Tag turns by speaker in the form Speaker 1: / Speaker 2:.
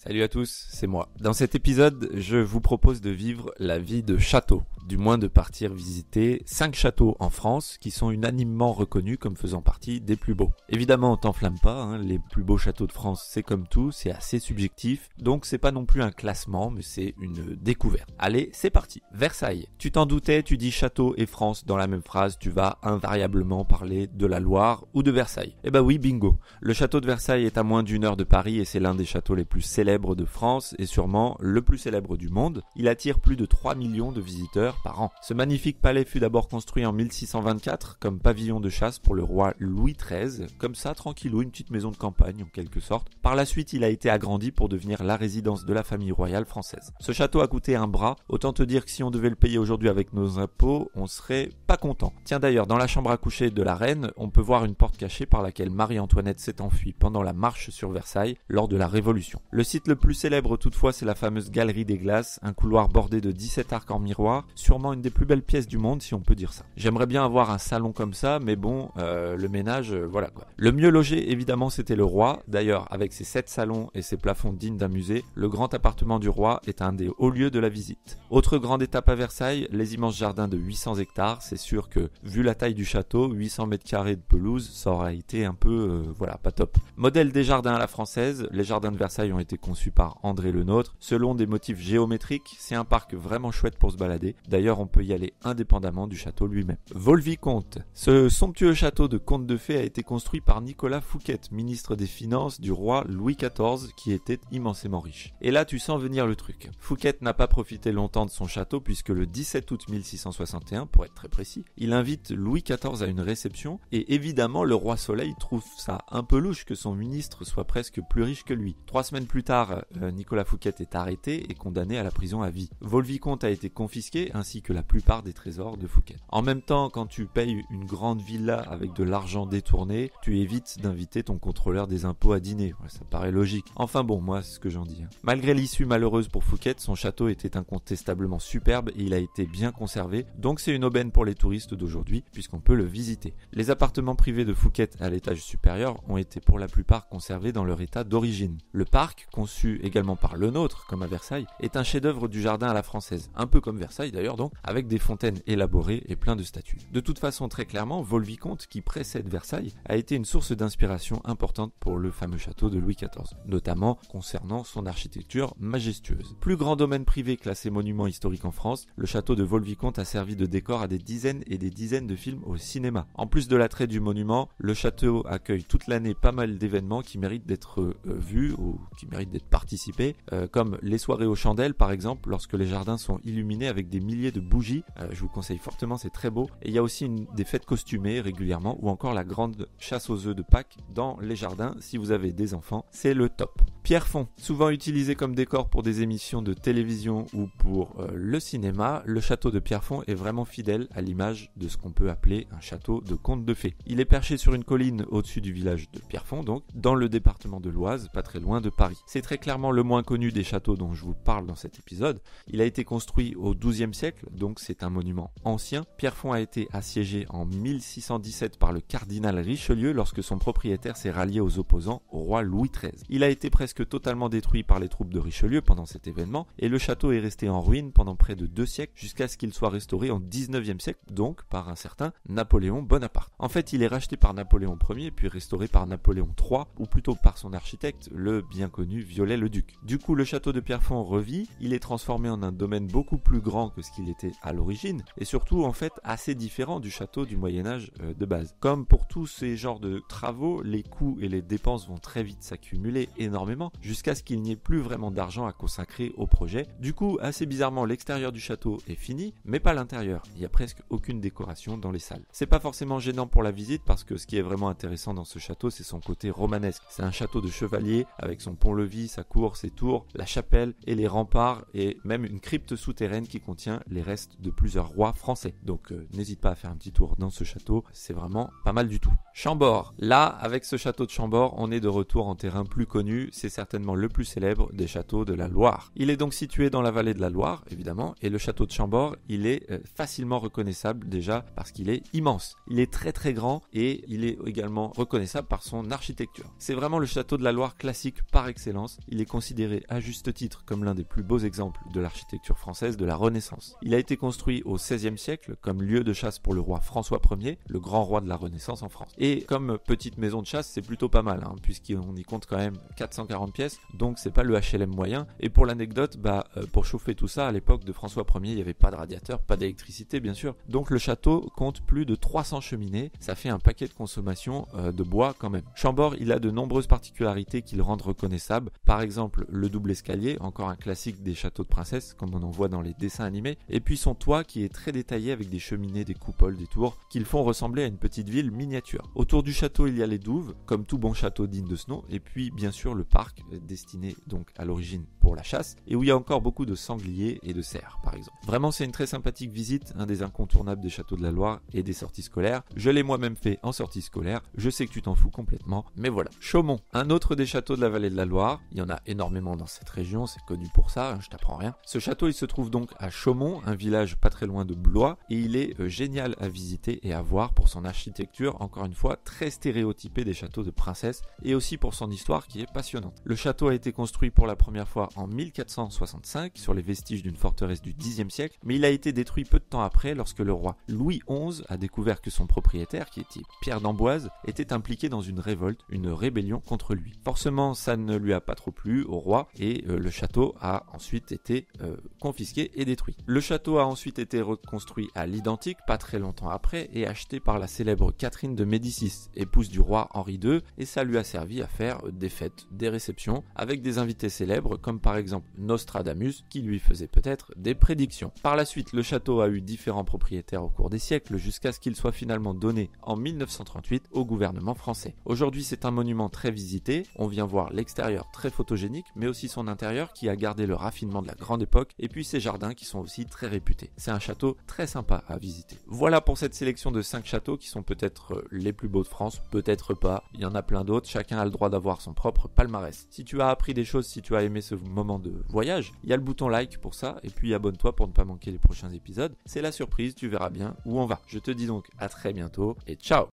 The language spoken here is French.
Speaker 1: Salut à tous, c'est moi. Dans cet épisode, je vous propose de vivre la vie de château, du moins de partir visiter 5 châteaux en France qui sont unanimement reconnus comme faisant partie des plus beaux. Évidemment, on t'enflamme pas, les plus beaux châteaux de France, c'est comme tout, c'est assez subjectif, donc c'est pas non plus un classement, mais c'est une découverte. Allez, c'est parti. Versailles. Tu t'en doutais, tu dis château et France dans la même phrase, tu vas invariablement parler de la Loire ou de Versailles. Eh ben oui, bingo. Le château de Versailles est à moins d'1 heure de Paris et c'est l'un des châteaux les plus célèbres de France et sûrement le plus célèbre du monde. Il attire plus de 3 millions de visiteurs par an. Ce magnifique palais fut d'abord construit en 1624 comme pavillon de chasse pour le roi Louis XIII, comme ça tranquillou, une petite maison de campagne en quelque sorte. Par la suite, il a été agrandi pour devenir la résidence de la famille royale française. Ce château a coûté un bras, autant te dire que si on devait le payer aujourd'hui avec nos impôts, on serait pas content. Tiens d'ailleurs, dans la chambre à coucher de la reine, on peut voir une porte cachée par laquelle Marie-Antoinette s'est enfuie pendant la marche sur Versailles lors de la Révolution. Le site le plus célèbre toutefois, c'est la fameuse Galerie des Glaces, un couloir bordé de 17 arcs en miroir, sûrement une des plus belles pièces du monde si on peut dire ça. J'aimerais bien avoir un salon comme ça, mais bon, le ménage, voilà quoi. Le mieux logé évidemment c'était le roi, d'ailleurs avec ses 7 salons et ses plafonds dignes d'un musée, le grand appartement du roi est un des hauts lieux de la visite. Autre grande étape à Versailles, les immenses jardins de 800 hectares, c'est sûr que vu la taille du château, 800 mètres carrés de pelouse, ça aurait été un peu, pas top. Modèle des jardins à la française, les jardins de Versailles ont été conçu par André Le Nôtre, selon des motifs géométriques, c'est un parc vraiment chouette pour se balader, d'ailleurs on peut y aller indépendamment du château lui-même. Vaux-le-Vicomte. Ce somptueux château de conte de fées a été construit par Nicolas Fouquet, ministre des Finances du roi Louis XIV, qui était immensément riche. Et là tu sens venir le truc. Fouquet n'a pas profité longtemps de son château puisque le 17 août 1661, pour être très précis, il invite Louis XIV à une réception et évidemment le roi Soleil trouve ça un peu louche que son ministre soit presque plus riche que lui. 3 semaines plus tard, Nicolas Fouquet est arrêté et condamné à la prison à vie. Vaux-le-Vicomte a été confisqué ainsi que la plupart des trésors de Fouquet. En même temps, quand tu payes une grande villa avec de l'argent détourné, tu évites d'inviter ton contrôleur des impôts à dîner. Ouais, ça paraît logique. Enfin bon, moi c'est ce que j'en dis. Malgré l'issue malheureuse pour Fouquet, son château était incontestablement superbe et il a été bien conservé, donc c'est une aubaine pour les touristes d'aujourd'hui puisqu'on peut le visiter. Les appartements privés de Fouquet à l'étage supérieur ont été pour la plupart conservés dans leur état d'origine. Le parc, conçu également par Le Nôtre, comme à Versailles, est un chef-d'œuvre du jardin à la française, un peu comme Versailles d'ailleurs donc, avec des fontaines élaborées et plein de statues. De toute façon, très clairement, Vaux-le-Vicomte, qui précède Versailles, a été une source d'inspiration importante pour le fameux château de Louis XIV, notamment concernant son architecture majestueuse. Plus grand domaine privé classé monument historique en France, le château de Vaux-le-Vicomte a servi de décor à des dizaines et des dizaines de films au cinéma. En plus de l'attrait du monument, le château accueille toute l'année pas mal d'événements qui méritent d'être vus ou qui méritent d'être participés, comme les soirées aux chandelles par exemple, lorsque les jardins sont illuminés avec des milliers de bougies. Je vous conseille fortement, c'est très beau. Et il y a aussi des fêtes costumées régulièrement, ou encore la grande chasse aux œufs de Pâques dans les jardins. Si vous avez des enfants, c'est le top. Pierrefonds, souvent utilisé comme décor pour des émissions de télévision ou pour le cinéma, le château de Pierrefonds est vraiment fidèle à l'image de ce qu'on peut appeler un château de conte de fées. Il est perché sur une colline au-dessus du village de Pierrefonds, donc dans le département de l'Oise, pas très loin de Paris. C'est très clairement le moins connu des châteaux dont je vous parle dans cet épisode. Il a été construit au XIIe siècle, donc c'est un monument ancien. Pierrefonds a été assiégé en 1617 par le cardinal Richelieu lorsque son propriétaire s'est rallié aux opposants au roi Louis XIII. Il a été presque totalement détruit par les troupes de Richelieu pendant cet événement et le château est resté en ruine pendant près de 2 siècles jusqu'à ce qu'il soit restauré en 19e siècle, donc par un certain Napoléon Bonaparte. En fait, il est racheté par Napoléon Ier puis restauré par Napoléon III, ou plutôt par son architecte, le bien connu Viollet-le-Duc. Du coup, le château de Pierrefonds revit, il est transformé en un domaine beaucoup plus grand que ce qu'il était à l'origine et surtout en fait assez différent du château du Moyen-Âge de base. Comme pour tous ces genres de travaux, les coûts et les dépenses vont très vite s'accumuler énormément jusqu'à ce qu'il n'y ait plus vraiment d'argent à consacrer au projet. Du coup, assez bizarrement, l'extérieur du château est fini, mais pas l'intérieur. Il n'y a presque aucune décoration dans les salles. C'est pas forcément gênant pour la visite parce que ce qui est vraiment intéressant dans ce château, c'est son côté romanesque. C'est un château de chevalier avec son pont-levis, sa cour, ses tours, la chapelle et les remparts et même une crypte souterraine qui contient les restes de plusieurs rois français. Donc n'hésite pas à faire un petit tour dans ce château, c'est vraiment pas mal du tout. Chambord. Là, avec ce château de Chambord, on est de retour en terrain plus connu, c'est certainement le plus célèbre des châteaux de la Loire. Il est donc situé dans la vallée de la Loire, évidemment, et le château de Chambord, il est facilement reconnaissable déjà parce qu'il est immense. Il est très très grand et il est également reconnaissable par son architecture. C'est vraiment le château de la Loire classique par excellence. Il est considéré à juste titre comme l'un des plus beaux exemples de l'architecture française de la Renaissance. Il a été construit au XVIe siècle comme lieu de chasse pour le roi François Ier, le grand roi de la Renaissance en France. Et comme petite maison de chasse, c'est plutôt pas mal, puisqu'on y compte quand même 440 pièces, donc c'est pas le HLM moyen. Et pour l'anecdote, pour chauffer tout ça, à l'époque de François Ier, il n'y avait pas de radiateur, pas d'électricité bien sûr. Donc le château compte plus de 300 cheminées, ça fait un paquet de consommation de bois quand même. Chambord, il a de nombreuses particularités qui le rendent reconnaissable. Par exemple, le double escalier, encore un classique des châteaux de princesse, comme on en voit dans les dessins animés. Et puis son toit qui est très détaillé avec des cheminées, des coupoles, des tours, qui le font ressembler à une petite ville miniature. Autour du château, il y a les douves, comme tout bon château digne de ce nom, et puis bien sûr le parc, destiné donc à l'origine pour la chasse, et où il y a encore beaucoup de sangliers et de cerfs par exemple. Vraiment, c'est une très sympathique visite, un des incontournables des châteaux de la Loire et des sorties scolaires. Je l'ai moi-même fait en sortie scolaire, je sais que tu t'en fous complètement, mais voilà. Chaumont, un autre des châteaux de la vallée de la Loire, il y en a énormément dans cette région, c'est connu pour ça, je t'apprends rien. Ce château, il se trouve donc à Chaumont, un village pas très loin de Blois, et il est génial à visiter et à voir pour son architecture, encore une fois, très stéréotypée des châteaux de princesse, et aussi pour son histoire qui est passionnante. Le château a été construit pour la première fois en 1465, sur les vestiges d'une forteresse du Xe siècle, mais il a été détruit peu de temps après lorsque le roi Louis XI a découvert que son propriétaire, qui était Pierre d'Amboise, était impliqué dans une révolte, une rébellion contre lui. Forcément, ça ne lui a pas trop plu au roi, et le château a ensuite été confisqué et détruit. Le château a ensuite été reconstruit à l'identique, pas très longtemps après, et acheté par la célèbre Catherine de Médicis, épouse du roi Henri II, et ça lui a servi à faire des fêtes, des réceptions, avec des invités célèbres, comme par exemple Nostradamus, qui lui faisait peut-être des prédictions. Par la suite, le château a eu différents propriétaires au cours des siècles, jusqu'à ce qu'il soit finalement donné en 1938 au gouvernement français. Aujourd'hui, c'est un monument très visité, on vient voir l'extérieur très photogénique, mais aussi son intérieur qui a gardé le raffinement de la grande époque, et puis ses jardins qui sont aussi très réputés. C'est un château très sympa à visiter. Voilà pour cette sélection de 5 châteaux qui sont peut-être les plus beaux de France, peut-être pas, il y en a plein d'autres, chacun a le droit d'avoir son propre palmarès. Si tu as appris des choses, si tu as aimé ce moment de voyage, il y a le bouton like pour ça, et puis abonne-toi pour ne pas manquer les prochains épisodes. C'est la surprise, tu verras bien où on va. Je te dis donc à très bientôt, et ciao!